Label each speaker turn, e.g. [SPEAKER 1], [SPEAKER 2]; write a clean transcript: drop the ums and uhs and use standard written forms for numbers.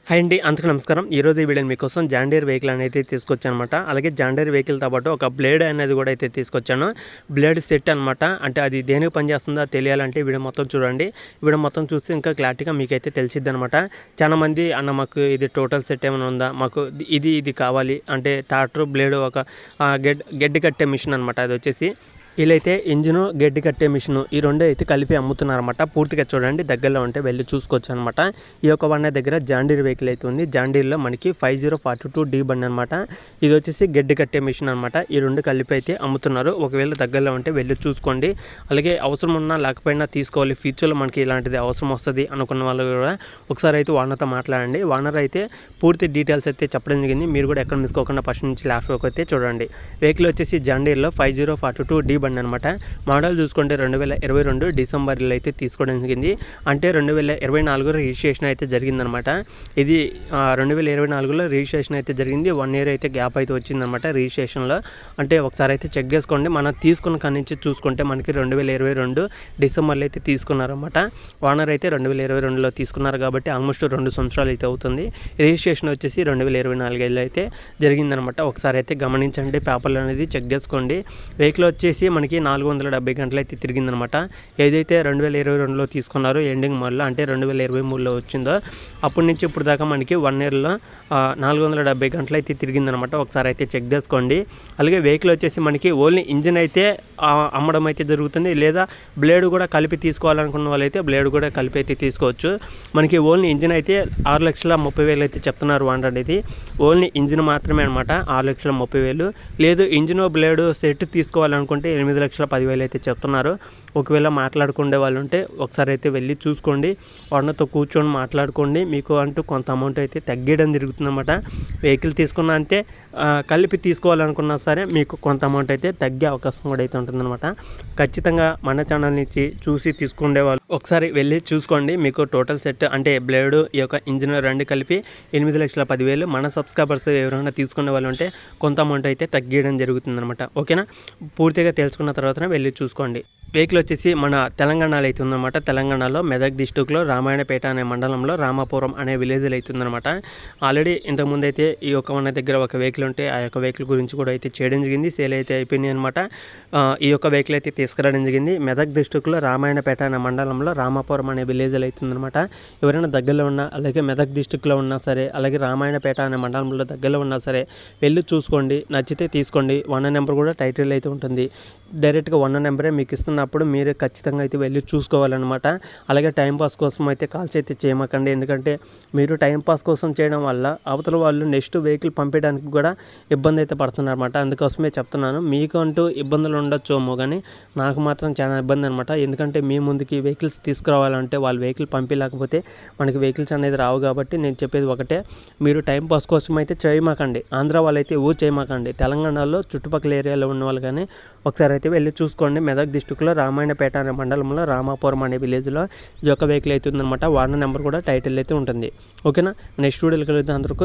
[SPEAKER 1] Hi అండి, అందరికీ నమస్కారం. ఈరోజు ఈ వీడియో మీకోసం జాండీర్ వెహికల్ అనేది తీసుకొచ్చానమాట. అలాగే జాండీర్ వెహికల్తో పాటు ఒక బ్లేడ్ అనేది కూడా అయితే తీసుకొచ్చాను. బ్లేడ్ సెట్ అనమాట. అంటే అది దేనికి పనిచేస్తుందో తెలియాలంటే వీడియో మొత్తం చూడండి. వీడియో మొత్తం చూస్తే ఇంకా క్లారిటీగా మీకైతే తెలిసిద్ది అనమాట. చాలామంది అన్న మాకు ఇది టోటల్ సెట్ ఏమైనా ఉందా, మాకు ఇది కావాలి అంటే ట్రాక్టర్ బ్లేడ్ ఒక గడ్డి కట్టే మిషన్ అనమాట. అది వచ్చేసి వీళ్ళైతే ఇంజిన్ గడ్డి కట్టే మిషన్ ఈ రెండే అయితే కలిపి అమ్ముతున్నారన్నమాట. పూర్తిగా చూడండి, దగ్గరలో ఉంటే వెళ్ళి చూసుకోవచ్చు అనమాట. ఈ యొక్క బండి దగ్గర జాండీర్ వెహికల్ అయితే ఉంది. జాండీర్లో మనకి 5042D బండి అనమాట. ఇది వచ్చేసి గడ్డి కట్టే మిషన్ అనమాట. ఈ రెండు కలిపి అయితే అమ్ముతున్నారు. ఒకవేళ దగ్గరలో ఉంటే వెళ్ళి చూసుకోండి. అలాగే అవసరం ఉన్నా లేకపోయినా తీసుకోవాలి, ఫ్యూచర్లో మనకి ఇలాంటిది అవసరం వస్తుంది అనుకున్న వాళ్ళు కూడా ఒకసారి అయితే ఓనర్తో మాట్లాడండి. ఓనర్ అయితే పూర్తి డీటెయిల్స్ అయితే చెప్పడం జరిగింది. మీరు కూడా ఎక్కడ మిసుకోకుండా ఫస్ట్ నుంచి లాస్ట్ వరకు అయితే చూడండి. వెహికల్ వచ్చేసి జాండీర్లో 5042D బండి అనమాట. మోడల్ చూసుకుంటే 2022 డిసెంబర్లో అయితే తీసుకోవడం జరిగింది. అంటే 2024 రిజిస్ట్రేషన్ అయితే జరిగిందనమాట. ఇది 2024లో రిజిస్ట్రేషన్ అయితే జరిగింది. 1 ఇయర్ అయితే గ్యాప్ అయితే వచ్చిందనమాట రిజిస్ట్రేషన్లో. అంటే ఒకసారి అయితే చెక్ చేసుకోండి. మనం తీసుకున్న కాడి నుంచి చూసుకుంటే మనకి 2022 డిసెంబర్లో అయితే తీసుకున్నారన్నమాట. ఓనర్ అయితే 2022లో తీసుకున్నారు కాబట్టి ఆల్మోస్ట్ 2 సంవత్సరాలు అయితే అవుతుంది. రిజిస్ట్రేషన్ వచ్చేసి 2024 అయితే జరిగిందనమాట. ఒకసారి అయితే గమనించండి, పేపర్లు అనేది చెక్ చేసుకోండి. వెహికల్ వచ్చేసి మనకి 470 గంటలు అయితే తిరిగిందనమాట. ఏదైతే 2022లో తీసుకున్నారో ఎండింగ్ మళ్ళీ అంటే 2023లో వచ్చిందో అప్పటి నుంచి ఇప్పుడు దాకా మనకి 1 ఇయర్లో 470 గంటలు అయితే తిరిగిందనమాట. ఒకసారి అయితే చెక్ చేసుకోండి. అలాగే వెహికల్ వచ్చేసి మనకి ఓన్లీ ఇంజిన్ అయితే అమ్మడం అయితే జరుగుతుంది. లేదా బ్లేడ్ కూడా కలిపి తీసుకోవాలనుకున్న వాళ్ళైతే బ్లేడ్ కూడా కలిపి అయితే తీసుకోవచ్చు. మనకి ఓన్లీ ఇంజిన్ అయితే 6,30,000 అయితే చెప్తున్నారు అనేది. ఓన్లీ ఇంజిన్ మాత్రమే అనమాట 6,30,000. లేదు ఇంజిన్ బ్లేడ్ సెట్ తీసుకోవాలనుకుంటే 8,10,000 అయితే చెప్తున్నారు. ఒకవేళ మాట్లాడుకునే వాళ్ళు ఉంటే ఒకసారి అయితే వెళ్ళి చూసుకోండి. ఓనర్తో కూర్చొని మాట్లాడుకోండి. మీకు అంటూ కొంత అమౌంట్ అయితే తగ్గడం జరుగుతుందన్నమాట. వెహికల్ తీసుకున్నా అంటే కలిపి తీసుకోవాలనుకున్నా సరే మీకు కొంత అమౌంట్ అయితే తగ్గే అవకాశం కూడా అయితే ఉంటుందన్నమాట. ఖచ్చితంగా మన ఛానల్ నుంచి చూసి తీసుకునే వాళ్ళు ఒకసారి వెళ్ళి చూసుకోండి. మీకు టోటల్ సెట్ అంటే బ్లేడ్ ఈ యొక్క ఇంజిన్ రెండు కలిపి 8,10,000. మన సబ్స్క్రైబర్స్ ఎవరైనా తీసుకునే వాళ్ళు ఉంటే కొంత అమౌంట్ అయితే తగ్గడం జరుగుతుందన్నమాట. ఓకేనా? పూర్తిగా తెలుసుకున్న తర్వాతనే వెళ్ళి చూసుకోండి. వెహికల్ వచ్చేసి మన తెలంగాణలో అయితే ఉందన్నమాట. తెలంగాణలో మెదక్ డిస్టిక్లో రామాయణపేట అనే మండలంలో రామాపురం అనే విలేజ్లో అయితే ఉందన్నమాట. ఆల్రెడీ ఇంతకుముందు అయితే ఈ యొక్క మన దగ్గర ఒక వెహికల్ ఉంటే ఆ యొక్క వెహికల్ గురించి కూడా అయితే చేయడం జరిగింది. సేల్ అయితే అయిపోయింది అనమాట. ఈ యొక్క వెహికల్ అయితే తీసుకురావడం జరిగింది. మెదక్ డిస్టిక్లో రామాయణపేట అనే మండలంలో రామాపురం అనే విలేజ్లో అయితే ఉందన్నమాట. ఎవరైనా దగ్గరలో ఉన్నా అలాగే మెదక్ డిస్టిక్లో ఉన్నా సరే అలాగే రామాయణపేట అనే మండలంలో దగ్గరలో ఉన్నా సరే వెళ్ళి చూసుకోండి. నచ్చితే తీసుకోండి. 1 నెంబర్ కూడా టైటిల్ అయితే ఉంటుంది. డైరెక్ట్గా 1 నెంబరే మీకు ఇస్తున్నప్పుడు మీరే ఖచ్చితంగా అయితే వెళ్ళి చూసుకోవాలన్నమాట. అలాగే టైంపాస్ కోసం అయితే కాల్స్ అయితే చేయమాకండి. ఎందుకంటే మీరు టైంపాస్ కోసం చేయడం వల్ల అవతల వాళ్ళు నెక్స్ట్ వెహికల్ పంపించడానికి కూడా ఇబ్బంది అయితే పడుతున్నారన్నమాట. అందుకోసమే చెప్తున్నాను. మీకు అంటూ ఇబ్బందులు ఉండొచ్చేమో కానీ నాకు మాత్రం చాలా ఇబ్బంది అనమాట. ఎందుకంటే మీ ముందుకి వెహికల్స్ తీసుకురావాలంటే వాళ్ళు వెహికల్ పంపించలేకపోతే మనకి వెహికల్స్ అనేది రావు. కాబట్టి నేను చెప్పేది ఒకటే, మీరు టైంపాస్ కోసం అయితే చేయమాకండి. ఆంధ్ర వాళ్ళైతే చేయమాకండి. తెలంగాణలో చుట్టుపక్కల ఏరియాలో ఉన్న వాళ్ళు కానీ ఒకసారి అయితే వెళ్ళి చూసుకోండి. మెదక్ డిస్టిక్లో రామాయణపేట అనే మండలంలో రామాపురం అనే విలేజ్లో ఈ యొక్క వెహికల్ అయితే ఉందన్నమాట. 1 నెంబర్ కూడా టైటిల్ అయితే ఉంటుంది. ఓకేనా? నెక్స్ట్ వీడియోకి వెళ్తే అందరికీ